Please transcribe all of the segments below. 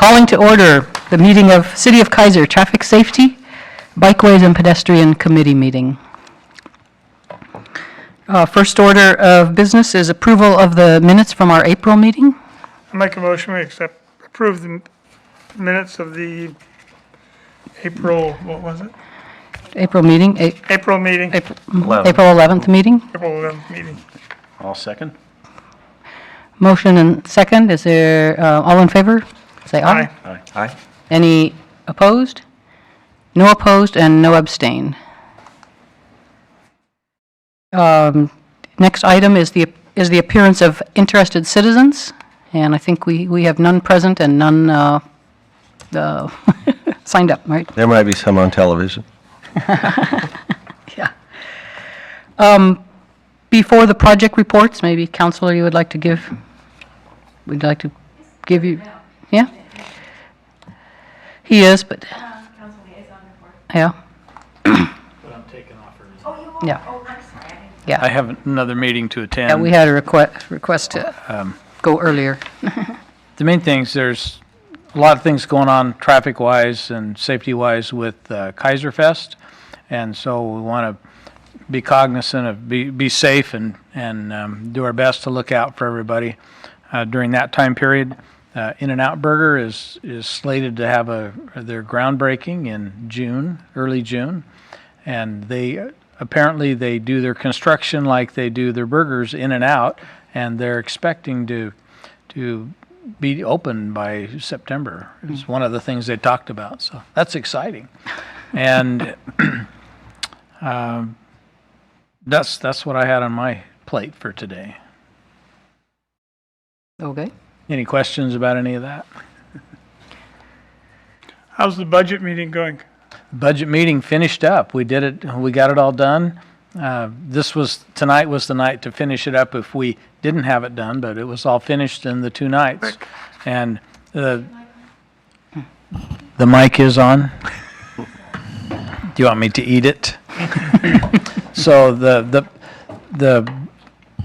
Calling to order the meeting of City of Keizer Traffic Safety, Bikeways and Pedestrian Committee meeting. First order of business is approval of the minutes from our April meeting. I make a motion we approve the minutes of the April, what was it? April meeting, April meeting, April 11th meeting. April 11th meeting. I'll second. Motion and second. Is there, all in favor? Say aye. Aye. Aye. Any opposed? No opposed and no abstain. Next item is the appearance of interested citizens, and I think we have none present and none signed up, right? There might be some on television. Yeah. Before the project reports, maybe Counselor, you would like to give? We'd like to give you, yeah? He is, but. Council liaison report. Yeah, But I'm taking off for reason. Oh, you will? Yeah. Oh, I'm sorry. yeah. I have another meeting to attend. Yeah, we had a request to go earlier. The main things, there's a lot of things going on traffic-wise and safety-wise with Keizer Fest. And so we want to be cognizant of be safe and do our best to look out for everybody during that time period. In-N-Out Burger is slated to have their groundbreaking in June, early June. And apparently they do their construction like they do their burgers in and out, and they're expecting to be open by September. It's one of the things they talked about, so that's exciting. And that's what I had on my plate for today. Okay. Any questions about any of that? How's the budget meeting going? Budget meeting finished up. We did it. We got it all done. Tonight was the night to finish it up if we didn't have it done, but it was all finished in the 2 nights. And the mic is on. Do you want me to eat it? So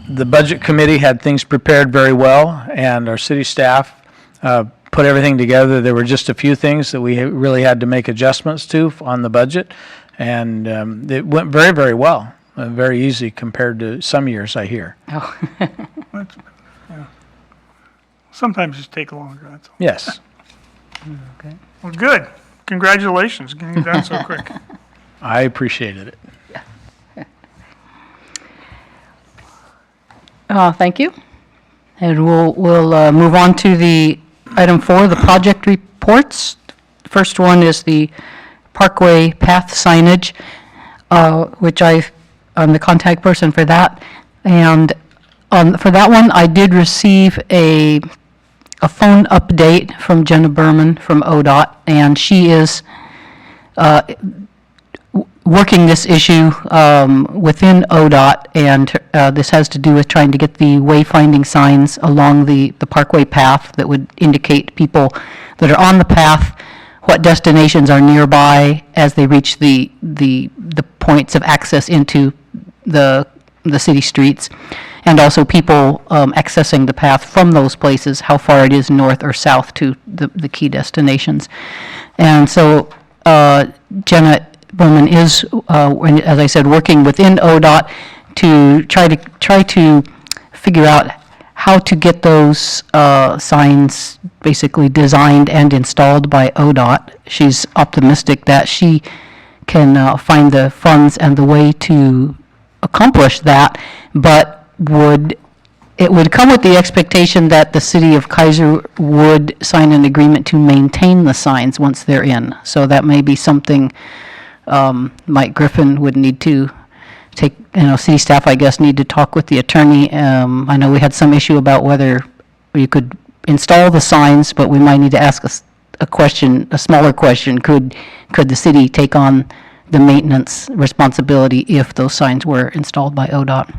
the budget committee had things prepared very well, and our city staff put everything together. There were just a few things that we really had to make adjustments to on the budget, and it went very, very well. Very easy compared to some years, I hear. Oh. Yeah. Sometimes it's take longer, that's all. Yes. Okay. Well, good. Congratulations, getting it done so quick. I appreciated it. Thank you. And we'll move on to the item 4, the project reports. First one is the Parkway path signage, which I'm the contact person for that. And for that one, I did receive a phone update from Jenna Berman from ODOT, and she is working this issue within ODOT, and this has to do with trying to get the wayfinding signs along the Parkway path that would indicate people that are on the path what destinations are nearby as they reach the points of access into the city streets, and also people accessing the path from those places, how far it is north or south to the key destinations. And so Jenna Berman is, as I said, working within ODOT to try to figure out how to get those signs basically designed and installed by ODOT. She's optimistic that she can find the funds and the way to accomplish that, but it would come with the expectation that the city of Keizer would sign an agreement to maintain the signs once they're in. So that may be something Mike Griffin would need to take, city staff, I guess, need to talk with the attorney. I know we had some issue about whether you could install the signs, but we might need to ask a smaller question. Could the city take on the maintenance responsibility if those signs were installed by ODOT?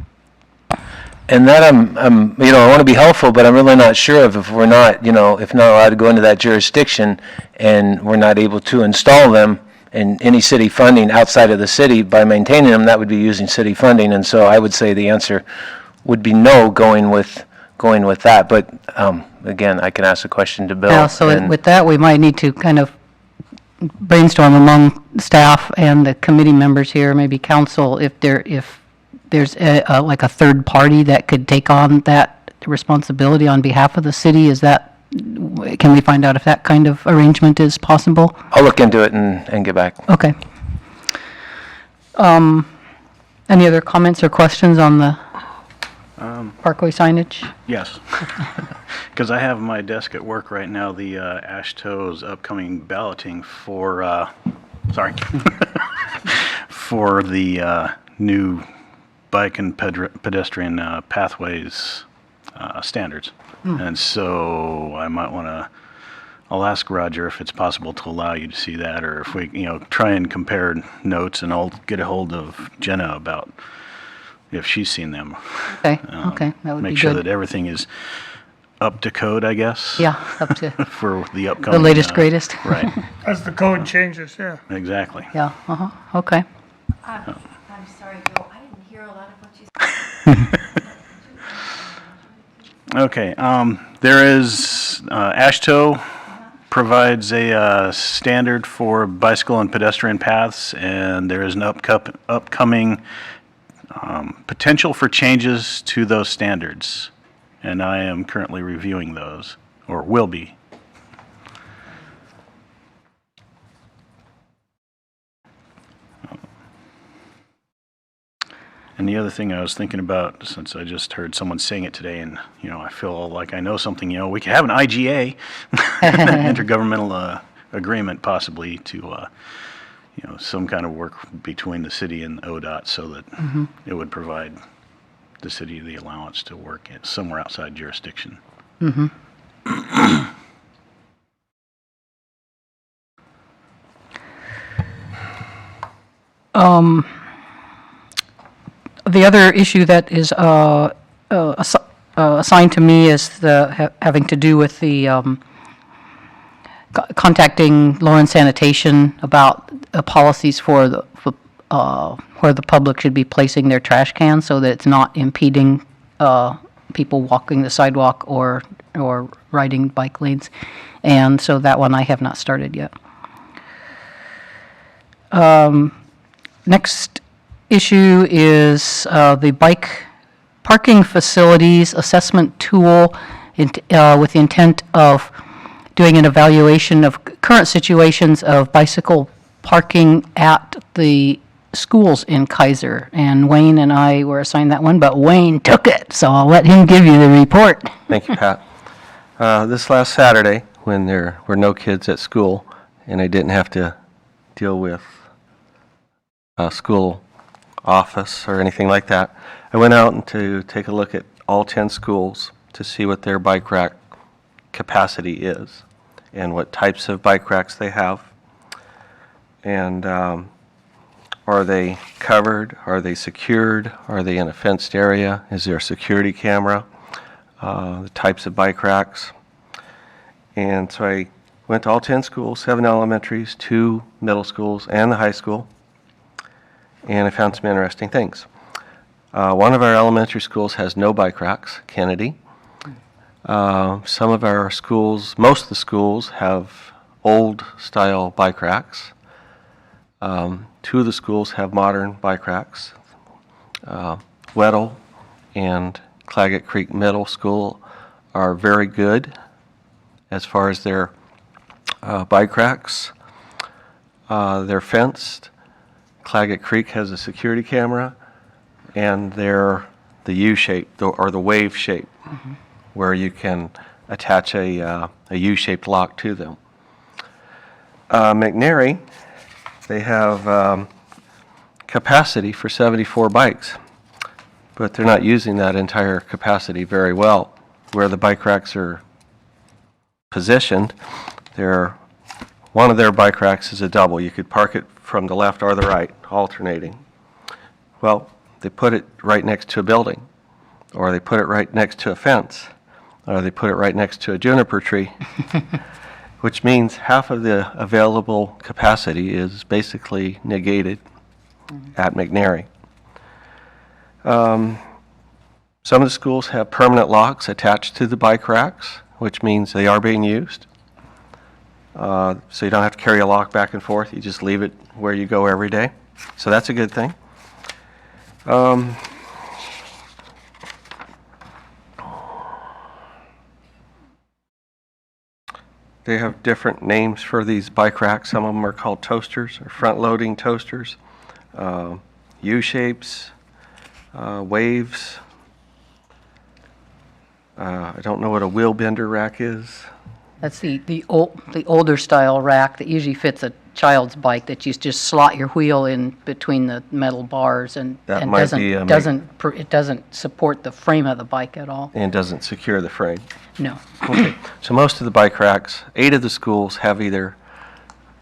And that I want to be helpful, but I'm really not sure if we're not, if not allowed to go into that jurisdiction and we're not able to install them in any city funding outside of the city by maintaining them, that would be using city funding. And so I would say the answer would be no, going with that. But again, I can ask a question to Bill. Yeah, so and- with that, we might need to kind of brainstorm among staff and the committee members here, maybe council, if there's like a third party that could take on that responsibility on behalf of the city. Can we find out if that kind of arrangement is possible? I'll look into it and get back. Okay. Any other comments or questions on the Parkway signage? Yes. Because I have my desk at work right now, the ASHTO's upcoming balloting for, for the new bike and pedestrian pathways standards. And so I might want to, I'll ask Roger if it's possible to allow you to see that, or if we, try and compare notes, and I'll get a hold of Jenna about if she's seen them. Okay, okay, that would be Make sure good. that everything is up to code, I guess. Yeah, up to For the upcoming. the latest, greatest. Right, As the code changes, yeah. exactly. Yeah, okay. I'm sorry, Bill, I didn't hear a lot of what you said. Okay, there is, ASHTO provides a standard for bicycle and pedestrian paths, and there is an upcoming potential for changes to those standards. And I am currently reviewing those, or will be. And the other thing I was thinking about, since I just heard someone saying it today, and, I feel like I know something, we could have an IGA, intergovernmental agreement possibly to, some kind of work between the city and ODOT so that it would provide the city the allowance to work somewhere outside jurisdiction. The other issue that is assigned to me is having to do with the contacting Lawrence Sanitation about policies for where the public should be placing their trash cans so that it's not impeding people walking the sidewalk or riding bike lanes. And so that one I have not started yet. Next issue is the bike parking facilities assessment tool with the intent of doing an evaluation of current situations of bicycle parking at the schools in Keizer. And Wayne and I were assigned that one, but Wayne took it, so I'll let him give you the report. Thank you, Pat. This last Saturday, when there were no kids at school and I didn't have to deal with school office or anything like that, I went out to take a look at all 10 schools to see what their bike rack capacity is and what types of bike racks they have. And are they covered? Are they secured? Are they in a fenced area? Is there a security camera? The types of bike racks. And so I went to all 10 schools, 7 elementaries, 2 middle schools, and the high school. And I found some interesting things. One of our elementary schools has no bike racks, Kennedy. Some of our schools, most of the schools, have old style bike racks. 2 of the schools have modern bike racks. Weddell and Claggett Creek Middle School are very good as far as their bike racks. They're fenced. Claggett Creek has a security camera, and they're the U-shape or the wave shape, where you can attach a U-shaped lock to them. McNary, they have capacity for 74 bikes, but they're not using that entire capacity very well. Where the bike racks are positioned, one of their bike racks is a double. You could park it from the left or the right, alternating. Well, they put it right next to a building, or they put it right next to a fence, or they put it right next to a juniper tree, which means half of the available capacity is basically negated at McNary. Some of the schools have permanent locks attached to the bike racks, which means they are being used. So you don't have to carry a lock back and forth. You just leave it where you go every day. So that's a good thing. They have different names for these bike racks. Some of them are called toasters or front-loading toasters, U-shapes, waves. I don't know what a wheel bender rack is. That's the older style rack that usually fits a child's bike, that you just slot your wheel in between the metal bars and That and might be a it doesn't support the frame of the bike at all. And doesn't secure the frame. No. Okay, so most of the bike racks, 8 of the schools have either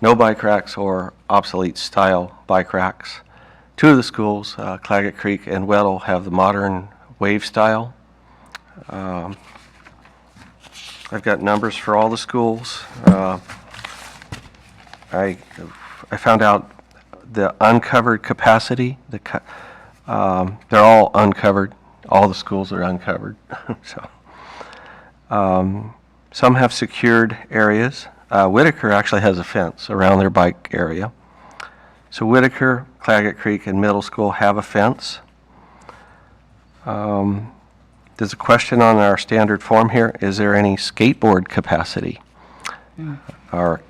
no bike racks or obsolete style bike racks. 2 of the schools, Claggett Creek and Weddell, have the modern wave style. I've got numbers for all the schools. I found out the uncovered capacity. They're all uncovered. All the schools are uncovered. So. Some have secured areas. Whitaker actually has a fence around their bike area. So Whitaker, Claggett Creek, and Middle School have a fence. There's a question on our standard form here. Is there any skateboard capacity? Or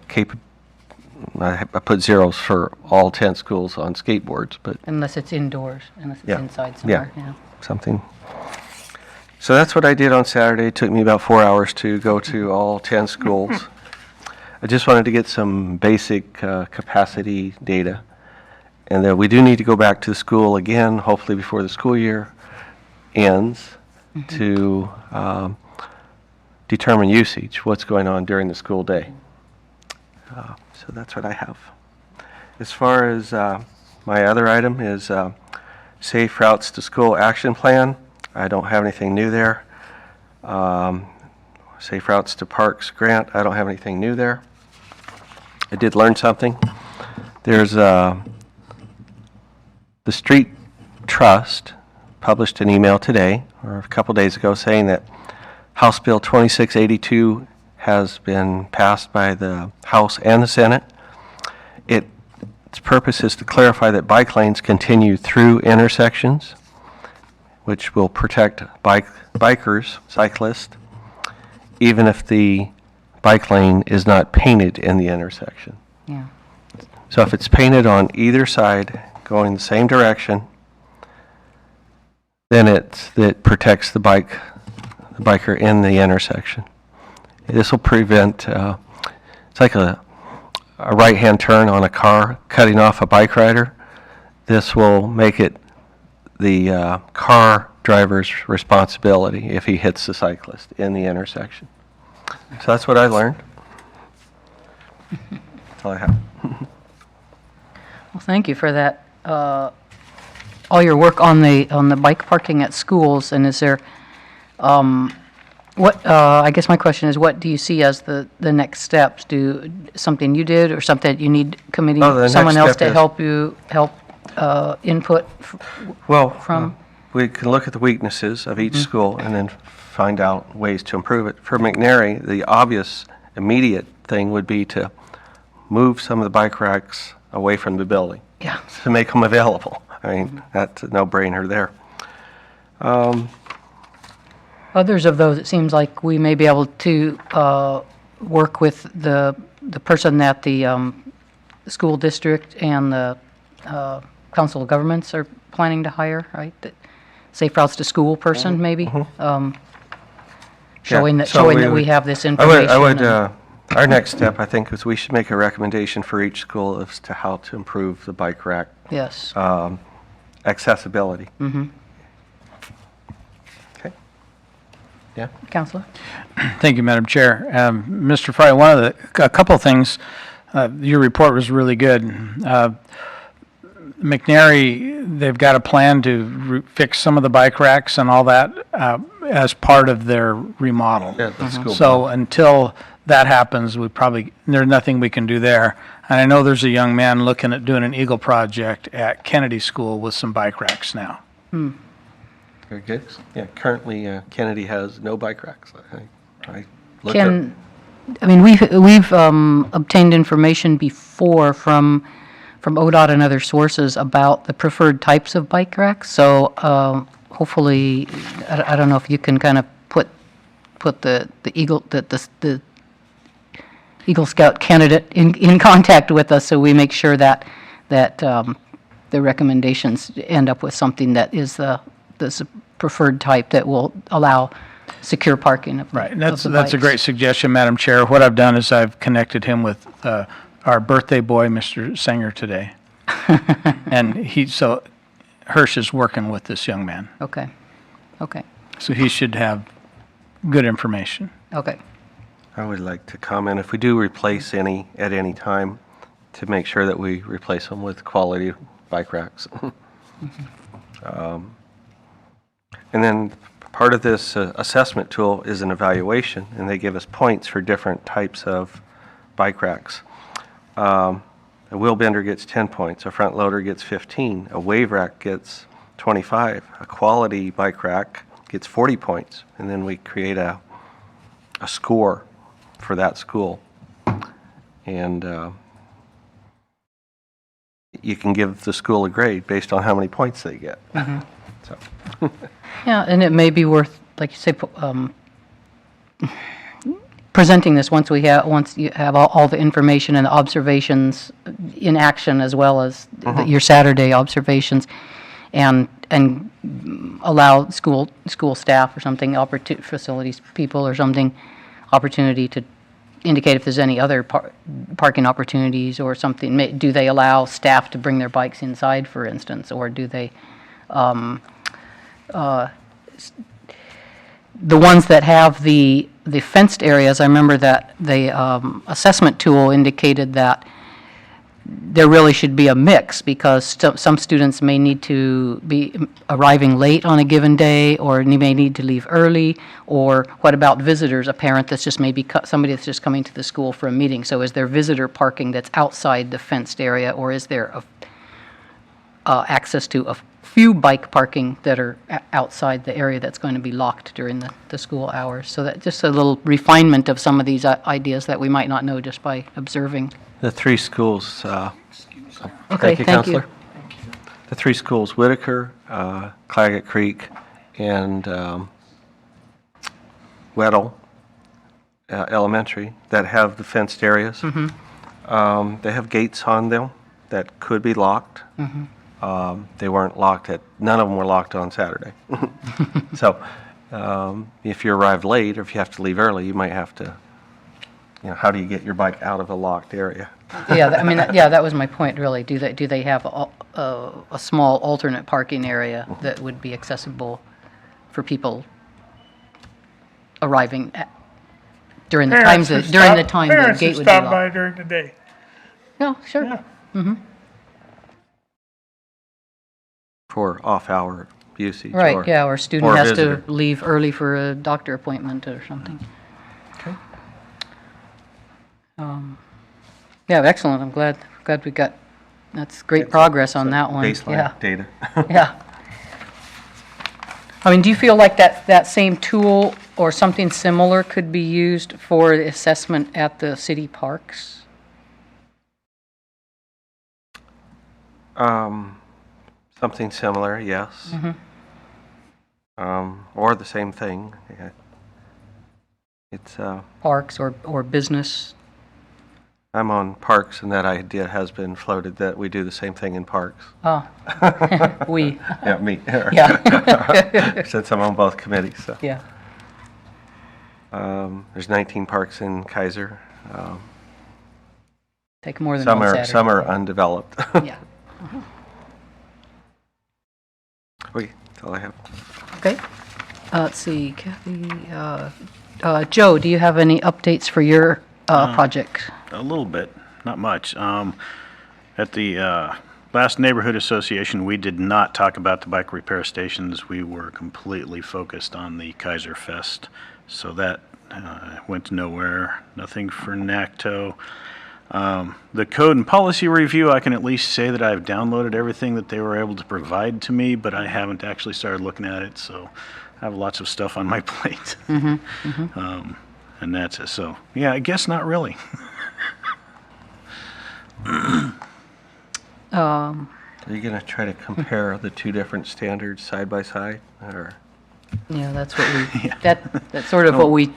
I put zeros for all 10 schools on skateboards, but Unless it's indoors, unless it's Yeah. inside somewhere, yeah. something. So that's what I did on Saturday. It took me about 4 hours to go to all 10 schools. I just wanted to get some basic capacity data. And then we do need to go back to the school again, hopefully before the school year ends, to determine usage, what's going on during the school day. So that's what I have. As far as my other item is Safe Routes to School Action Plan. I don't have anything new there. Safe Routes to Parks Grant. I don't have anything new there. I did learn something. There's the Street Trust published an email today, or a couple days ago, saying that House Bill 2682 has been passed by the House and the Senate. Its purpose is to clarify that bike lanes continue through intersections, which will protect bikers, cyclists, even if the bike lane is not painted in the intersection. Yeah. So if it's painted on either side, going the same direction, then it protects the biker in the intersection. This will prevent, it's like a right-hand turn on a car cutting off a bike rider. This will make it the car driver's responsibility if he hits the cyclist in the intersection. So that's what I learned. That's all I have. Well, thank you for that, all your work on the bike parking at schools. And is there, I guess my question is, what do you see as the next steps? Something you did or something you need committee, Oh, the next someone else step to is- help input Well, from? we can look at the weaknesses of each school and then find out ways to improve it. For McNary, the obvious immediate thing would be to move some of the bike racks away from the building Yeah. to make them available. I mean, that's a no-brainer there. Others of those, it seems like we may be able to work with the person that the school district and the council of governments are planning to hire, right? The Safe Routes to School person, maybe? Showing that, so showing we that we would- have this information. I would, and- our next step, I think, is we should make a recommendation for each school as to how to improve the bike rack Yes. accessibility. Okay. Yeah. Counselor? Thank you, Madam Chair. Mr. Fry, a couple of things, your report was really good. McNary, they've got a plan to fix some of the bike racks and all that as part of their remodel. Yeah, the school. So until that happens, there's nothing we can do there. And I know there's a young man looking at doing an Eagle project at Kennedy School with some bike racks now. Very good. Yeah, currently Kennedy has no bike racks. I look at. Can, I mean, we've obtained information before from ODOT and other sources about the preferred types of bike racks, so hopefully, I don't know if you can kind of put the Eagle Scout candidate in contact with us, so we make sure that the recommendations end up with something that is the preferred type that will allow secure parking of the Right, and of the that's a bikes. great suggestion, Madam Chair. What I've done is I've connected him with our birthday boy, Mr. Sanger, today. And so Hirsch is working with this young man, Okay, okay, so he should have good information. okay. I would like to comment, if we do replace any at any time, to make sure that we replace them with quality bike racks. And then part of this assessment tool is an evaluation, and they give us points for different types of bike racks. A wheel bender gets 10 points, a front loader gets 15, a wave rack gets 25, a quality bike rack gets 40 points, and then we create a score for that school. And you can give the school a grade based on how many points they get. So, Yeah, and it may be worth, like you say, presenting this once you have all the information and the observations in action, as well as your Saturday observations, and allow school staff or something, facilities people or something, opportunity to indicate if there's any other parking opportunities or something. Do they allow staff to bring their bikes inside, for instance, or do they, the ones that have the fenced areas, I remember that the assessment tool indicated that there really should be a mix, because some students may need to be arriving late on a given day, or they may need to leave early, or what about visitors, a parent that's just maybe somebody that's just coming to the school for a meeting. So is there visitor parking that's outside the fenced area, or is there access to a few bike parking that are outside the area that's going to be locked during the school hours? So that just a little refinement of some of these ideas that we might not know just by observing. the three schools, Okay, thank you, thank you. Counselor. The three schools, Whitaker, Claggett Creek, and Weddell Elementary, that have the fenced areas. They have gates on them that could be locked. They weren't locked none of them were locked on Saturday. So if you arrive late, or if you have to leave early, you might have to, how do you get your bike out of a locked area? Yeah, I mean, that was my point, really. Do they have a small alternate parking area that would be accessible for people arriving during the time the gate would be Parents who stop by locked? during the day. No, sure. Yeah. For off-hour usage. Right, yeah, or a student or a has visitor. to leave early for a doctor appointment or something. Okay. Yeah, excellent. I'm glad we got, that's great progress on that one. Yeah. Baseline data. Yeah. I mean, do you feel like that same tool or something similar could be used for the assessment at the city parks? Something similar, yes. Or the same thing. Yeah. It's, Parks or business? I'm on parks, and that idea has been floated that we do the same thing in parks. Oh, we, Yeah, me. yeah. Since I'm on both committees, so. Yeah, There's 19 parks in Keizer. take more than Some one are, Saturday. some are undeveloped. Yeah, Okay, that's all I have. okay. Let's see, Kathy, Joe, do you have any updates for your project? A little bit, not much. At the last neighborhood association, we did not talk about the bike repair stations. We were completely focused on the Keizer Fest, so that went nowhere. Nothing for NACTO. The code and policy review, I can at least say that I've downloaded everything that they were able to provide to me, but I haven't actually started looking at it, so I have lots of stuff on my plate. And that's it. So, yeah, I guess not really. Are you going to try to compare the two different standards side by side, or? Yeah, that's what we, that's sort of what we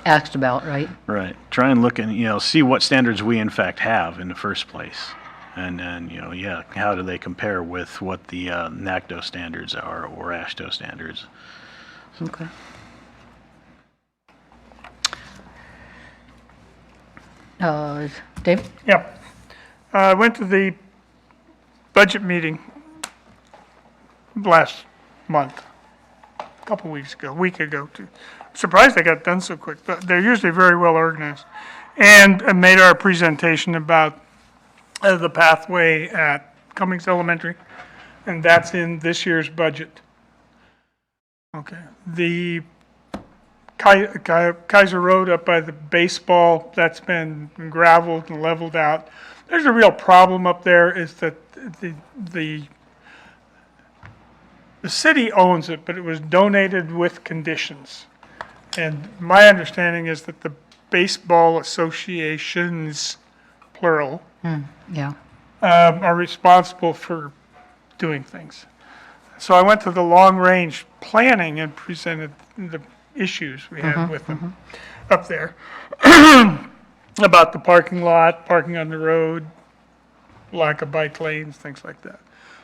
asked about, right? Right. Try and look and, see what standards we in fact have in the first place. And then, how do they compare with what the NACDO standards are or AASHTO standards? Okay. David? Yep. I went to the budget meeting last month, a couple weeks ago, a week ago. Too. Surprised they got done so quick, but they're usually very well organized. And made our presentation about the pathway at Cummings Elementary, and that's in this year's budget. Okay. The Keizer Road up by the baseball, that's been gravelled and leveled out. There's a real problem up there is that the city owns it, but it was donated with conditions. And my understanding is that the baseball associations, plural, Yeah. are responsible for doing things. So I went to the long-range planning and presented the issues we had with them up there about the parking lot, parking on the road, lack of bike lanes, things like that.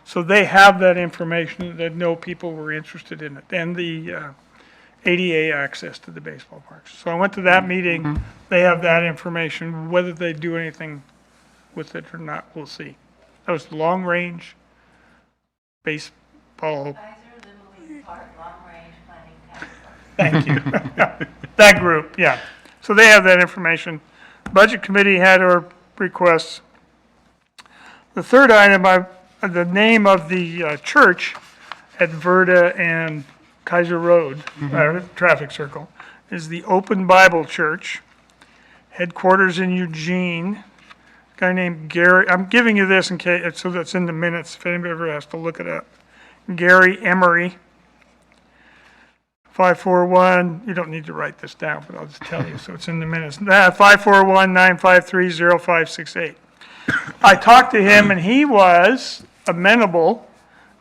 So they have that information, that no people were interested in it, and the ADA access to the baseball parks. So I went to that meeting, they have that information, whether they do anything with it or not, we'll see. That was long-range baseball. Keizer Little League Park Long Range Planning Task Force. Thank you. That group, yeah. So they have that information. Budget Committee had our requests. The third item, the name of the church at Verda and Keizer Road, traffic circle, is the Open Bible Church, headquarters in Eugene. A guy named Gary, I'm giving you this in case, so that's in the minutes, if anybody ever has to look it up. Gary Emery, 541, you don't need to write this down, but I'll just tell you, so it's in the minutes. 541-953-0568. I talked to him, and he was amenable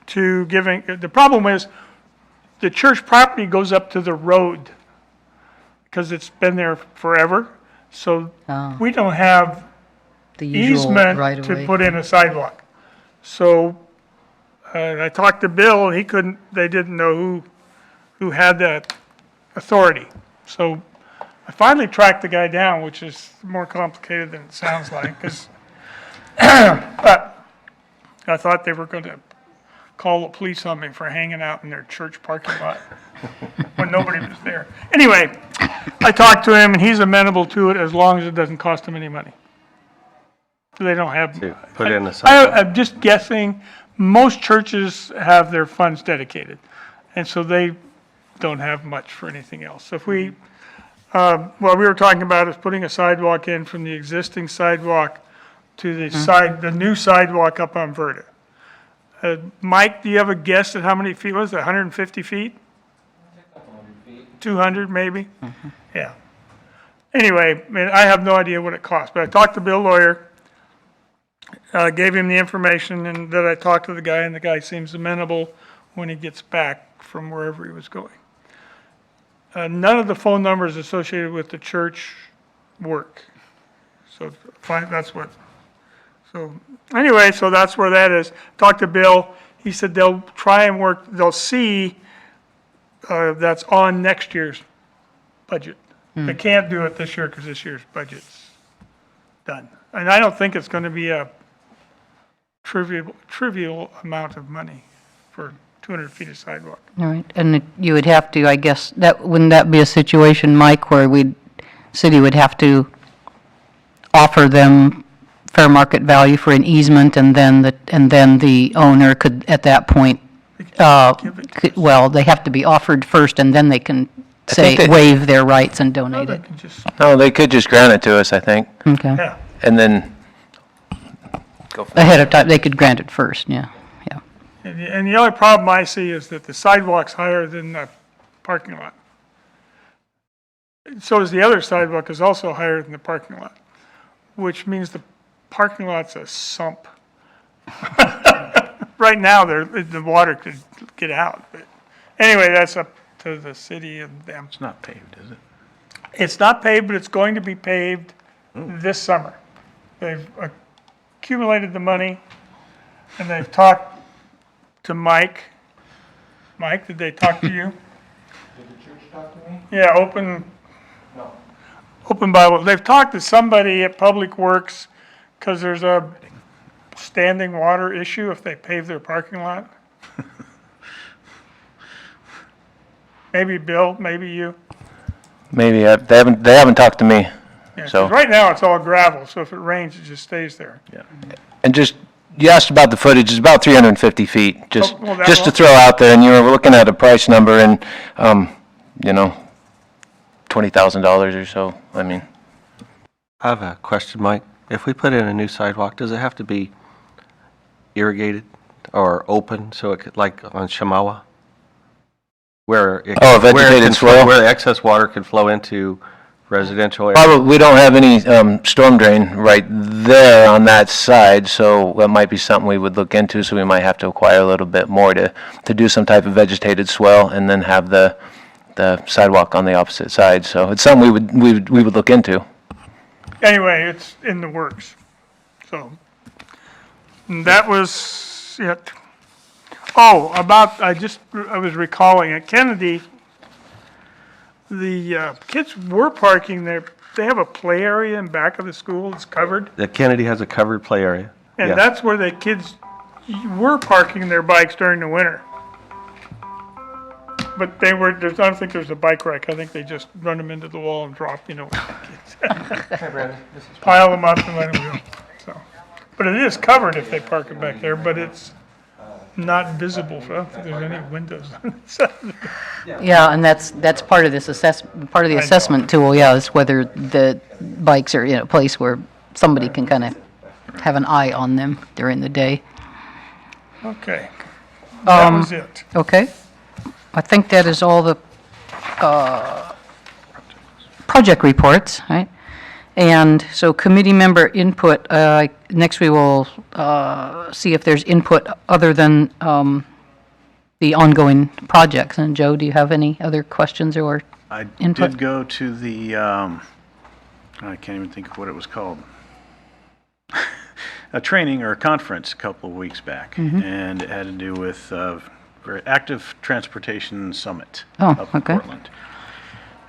to giving, the problem is, the church property goes up to the road, because it's been there forever, so we don't have The usual right easement of to way. put in a sidewalk. So I talked to Bill, and he couldn't, they didn't know who had that authority. So I finally tracked the guy down, which is more complicated than it sounds like, because, but I thought they were going to call the police on me for hanging out in their church parking lot when nobody was there. Anyway, I talked to him, and he's amenable to it as long as it doesn't cost him any money. They don't have. To put in a sidewalk. I'm just guessing, most churches have their funds dedicated, and so they don't have much for anything else. So if we, what we were talking about is putting a sidewalk in from the existing sidewalk to the the new sidewalk up on Verda. Mike, do you have a guess at how many feet was it, 150 feet? 200 maybe? Yeah. Anyway, I mean, I have no idea what it costs, but I talked to Bill Lawyer, gave him the information, and that I talked to the guy, and the guy seems amenable when he gets back from wherever he was going. None of the phone numbers associated with the church work. So fine, that's what, so anyway, so that's where that is. Talked to Bill, he said they'll try and work, they'll see that's on next year's budget. They can't do it this year because this year's budget's done. And I don't think it's going to be a trivial amount of money for 200 feet of sidewalk. All right, and you would have to, I guess, wouldn't that be a situation, Mike, where city would have to offer them fair market value for an easement, and then the owner could, at that point, well, they have to be offered first, and then they can say, think waive their rights and donate They it. can just, No, they could just grant it to us, I think, Okay. yeah. and then go from Ahead of time, they could grant it first, yeah. And the other problem I see is that the sidewalk's higher than the parking lot. So is the other sidewalk is also higher than the parking lot, which means the parking lot's a sump. Right now, the water could get out, but anyway, that's up to the city and them. It's not paved, is it? It's not paved, but it's going to be paved this summer. They've accumulated the money, and they've talked to Mike. Mike, did they talk to you? Did the church talk to me? Yeah, Open Bible. They've talked to somebody at Public Works, because there's a standing water issue if they pave their parking lot. Maybe Bill, maybe you. Maybe, they haven't talked to me. Yeah, 'cause So- right now, it's all gravel, so if it rains, it just stays there. And just, you asked about the footage, it's about 350 feet, just, Oh, well, that just to won't- throw out there, and you were looking at a price number and, $20,000 or so, I mean. I have a question, Mike. If we put in a new sidewalk, does it have to be irrigated or open, so it could, like on Shamawa? Where it Oh, where it vegetated can flow- swale? Where the excess water could flow into residential areas? Probably, we don't have any storm drain right there on that side, so that might be something we would look into, so we might have to acquire a little bit more to do some type of vegetated swell and then have the sidewalk on the opposite side. So it's something we would look into. Anyway, it's in the works. So, and that was it. Oh, I was recalling at Kennedy, the kids were parking there. They have a play area in back of the school. It's covered. The Kennedy has a covered play area. And Yeah. that's where the kids were parking their bikes during the winter. But I don't think there's a bike rack. I think they just run them into the wall and drop, pile them up and let them go. So, but it is covered if they park it back there, but it's not visible. I don't think there's any windows on the side. Yeah, and that's part of this part of the know. assessment tool, yeah, is whether the bikes are in a place where somebody can kind of have an eye on them during the day. Okay. That was it. Okay. I think that is all the project reports, right? And so committee member input, next we will see if there's input other than the ongoing projects. And Joe, do you have any other questions or I input? did go to the, I can't even think of what it was called. A training or a conference a couple of weeks back, and it had to do with very active transportation summit Oh, up in okay. Portland.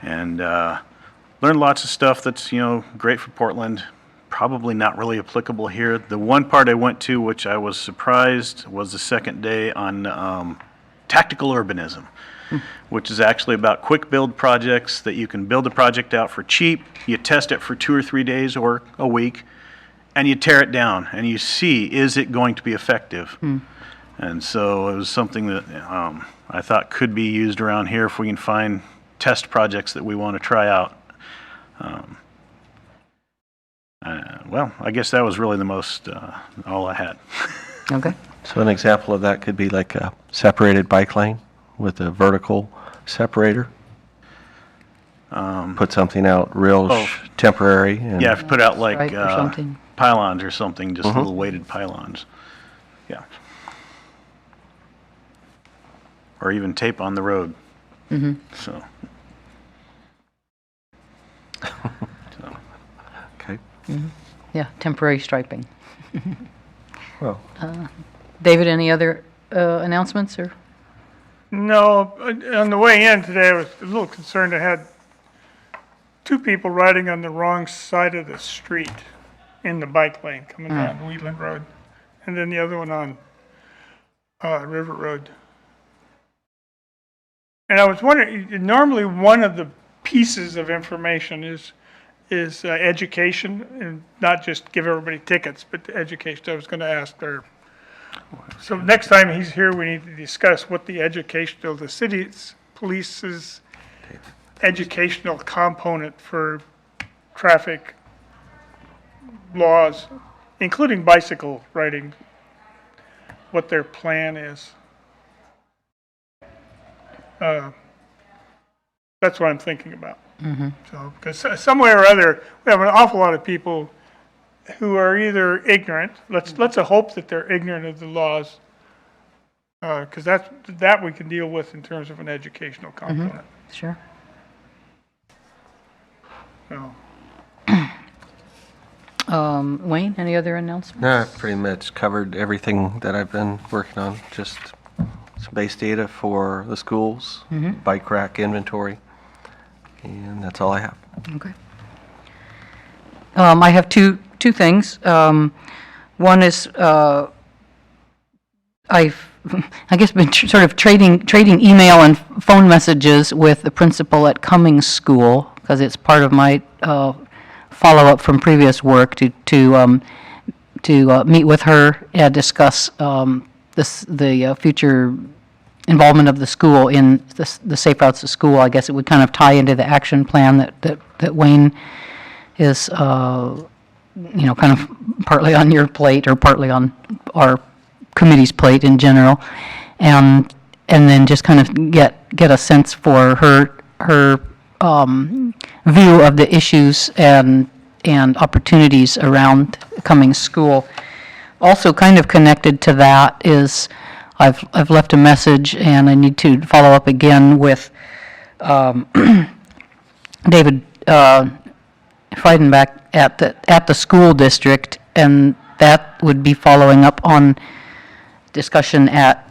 And learned lots of stuff that's, great for Portland, probably not really applicable here. The one part I went to, which I was surprised, was the second day on tactical urbanism, which is actually about quick build projects that you can build a project out for cheap, you test it for 2 or 3 days or a week, and you tear it down and you see, is it going to be effective? And so it was something that I thought could be used around here if we can find test projects that we want to try out. Well, I guess that was really the most, all I had. Okay. So an example of that could be like a separated bike lane with a vertical separator. Put something out real temporary. And Yeah, if you put out like Right, or something. pylons or something, just little weighted pylons. Yeah. Or even tape on the road. So. Okay. Yeah, temporary striping. Well, David, any other announcements or? No, on the way in today, I was a little concerned. I had 2 people riding on the wrong side of the street in the bike lane coming down Wheatland Road, and then the other one on River Road. And I was wondering, normally one of the pieces of information is education, and not just give everybody tickets, but education. I was going to ask her. So next time he's here, we need to discuss what the city's police's educational component for traffic laws, including bicycle riding, what their plan is. That's what I'm thinking about. So, because some way or other, we have an awful lot of people who are either ignorant, let's hope that they're ignorant of the laws, because that we can deal with in terms of an educational component. Sure. So, Wayne, any other announcements? No, I've pretty much covered everything that I've been working on, just some base data for the schools, bike rack inventory, and that's all I have. Okay. I have two things. One is, I've, I guess, been sort of trading email and phone messages with the principal at Cummings School, because it's part of my follow-up from previous work to meet with her and discuss the future involvement of the school in the Safe Routes to School. I guess it would kind of tie into the action plan that Wayne is, kind of partly on your plate or partly on our committee's plate in general, and then just kind of get a sense for her view of the issues and opportunities around Cummings School. Also, kind of connected to that is I've left a message, and I need to follow up again with David Friedenbach at the school district, and that would be following up on discussion at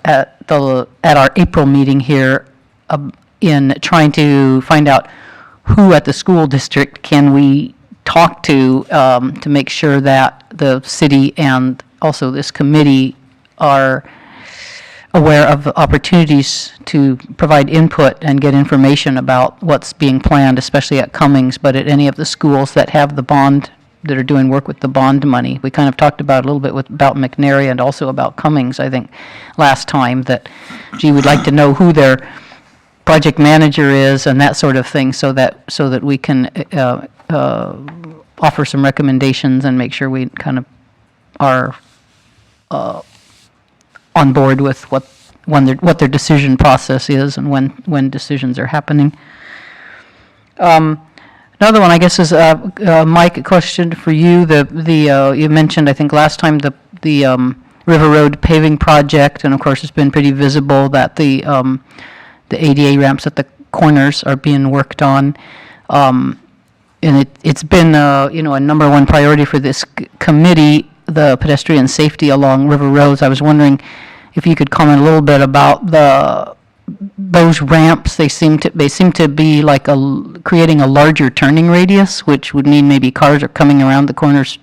our April meeting here in trying to find out who at the school district can we talk to make sure that the city and also this committee are aware of opportunities to provide input and get information about what's being planned, especially at Cummings, but at any of the schools that have the bond, that are doing work with the bond money. We kind of talked about a little bit about McNary and also about Cummings, I think, last time, that, gee, we'd like to know who their project manager is and that sort of thing, so that we can offer some recommendations and make sure we kind of are on board with what their decision process is and when decisions are happening. Another one, I guess, is Mike, a question for you. You mentioned, I think, last time the River Road paving project, and of course, it's been pretty visible that the ADA ramps at the corners are being worked on. And it's been, a number one priority for this committee, the pedestrian safety along river roads. I was wondering if you could comment a little bit about those ramps. They seem to be like creating a larger turning radius, which would mean maybe cars are coming around the corners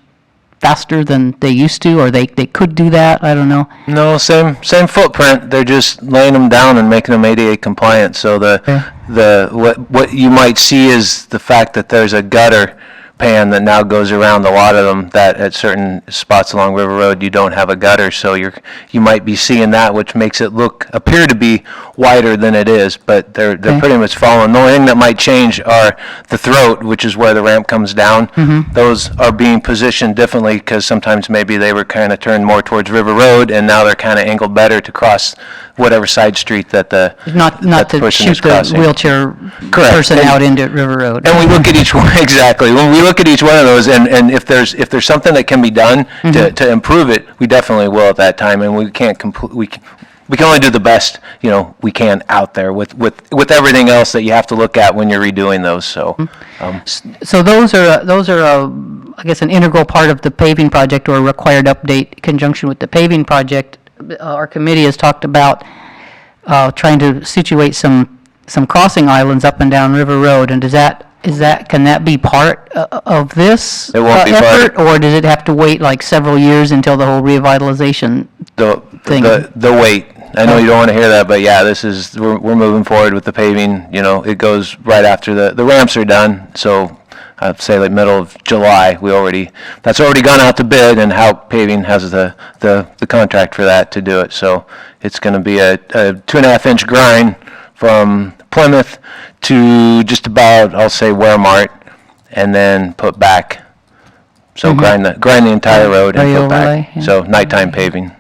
faster than they used to, or they could do that. I don't know. No, same footprint. They're just laying them down and making them ADA compliant. So what you might see is the fact that there's a gutter pan that now goes around a lot of them, that at certain spots along River Road you don't have a gutter, so you might be seeing that, which makes it appear to be wider than it is, but they're pretty much following. The only thing that might change are the throat, which is where the ramp comes down. Those are being positioned differently because sometimes maybe they were kind of turned more towards River Road, and now they're kind of angled better to cross whatever side street that Not to person shoot is the crossing. wheelchair Correct. person And- out into River Road. And we look at each one, exactly. When we look at each one of those, and if there's something that can be done to improve it, we definitely will at that time, and we can't we can only do the best, we can out there with everything else that you have to look at when you're redoing those, so. So those are, I guess, an integral part of the paving project, or a required update in conjunction with the paving project. Our committee has talked about trying to situate some crossing islands up and down River Road, and can that be part of this It won't be part- effort, or does it have to wait like several years until the whole revitalization thing? The weight. I know you don't want to hear that, but yeah, we're moving forward with the paving. It goes right after the ramps are done. So I'd say like middle of July, that's already gone out to bid, and How Paving has the contract for that to do it. So it's going to be a 2.5-inch grind from Plymouth to just about, I'll say, Waremart, and then put back. So grind the entire road and put back. Overlay, yeah. So nighttime paving.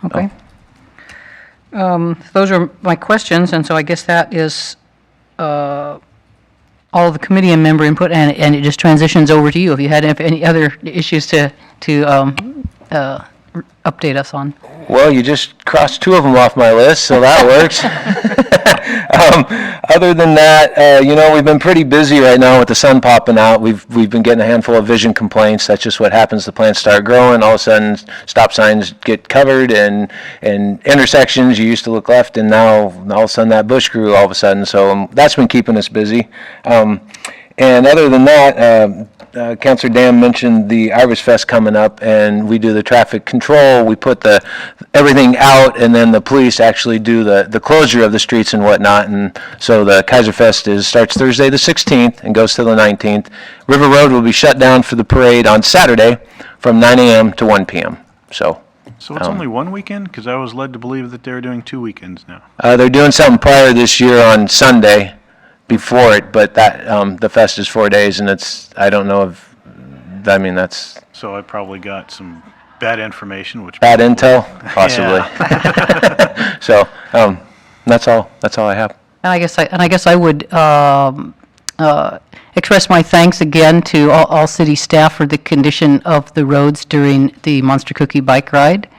Okay. Those are my questions, and so I guess that is all the committee and member input, and it just transitions over to you if you had any other issues to update us on. Well, you just crossed 2 of them off my list, so that works. Other than that, we've been pretty busy right now with the sun popping out. We've been getting a handful of vision complaints. That's just what happens. The plants start growing. All of a sudden, stop signs get covered, and intersections, you used to look left, and now all of a sudden that bush grew all of a sudden. So that's been keeping us busy. And other than that, Councilor Dam mentioned the Harvest Fest coming up, and we do the traffic control. We put everything out, and then the police actually do the closure of the streets and whatnot. And so the Keizer Fest starts Thursday the 16th and goes to the 19th. River Road will be shut down for the parade on Saturday from 9 a.m. to 1 p.m. So So it's only one weekend? Because I was led to believe that they were doing 2 weekends now. they're doing something prior this year on Sunday before it, but that the fest is 4 days, and I don't know if, that's So I probably got some bad information, which. bad probably- intel, possibly. So, that's all I have. And I guess I would express my thanks again to all city staff for the condition of the roads during the Monster Cookie bike ride.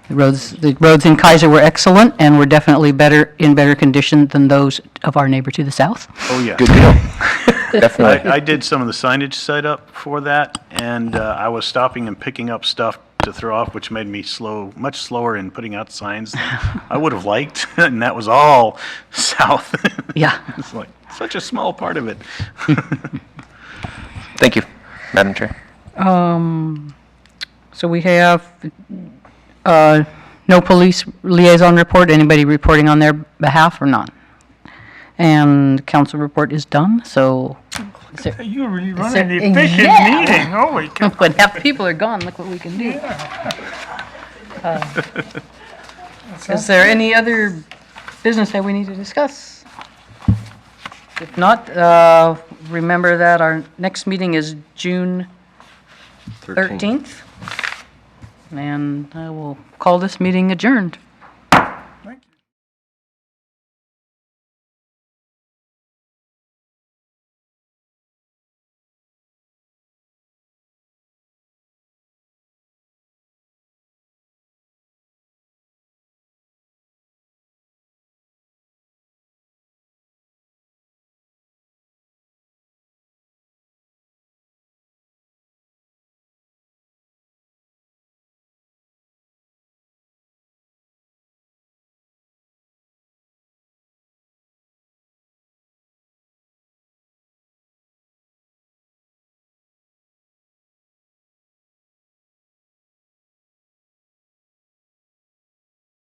The roads in Keizer were excellent and were definitely in better condition than those of our neighbor to the south. Oh, yeah. Good deal. Definitely. I did some of the signage set up for that, and I was stopping and picking up stuff to throw off, which made me much slower in putting out signs than I would have liked, and that was all south. Yeah. It's like such a small part of it. Thank you, Madam Chair. So we have no police liaison report. Anybody reporting on their behalf or not? And council report is done, so is there, You really there- running an efficient yeah. meeting, holy cow. when half the people are gone, look what we can do. Is there any other business that we need to discuss? If not, remember that our next meeting is June 13th. And I will call this meeting adjourned.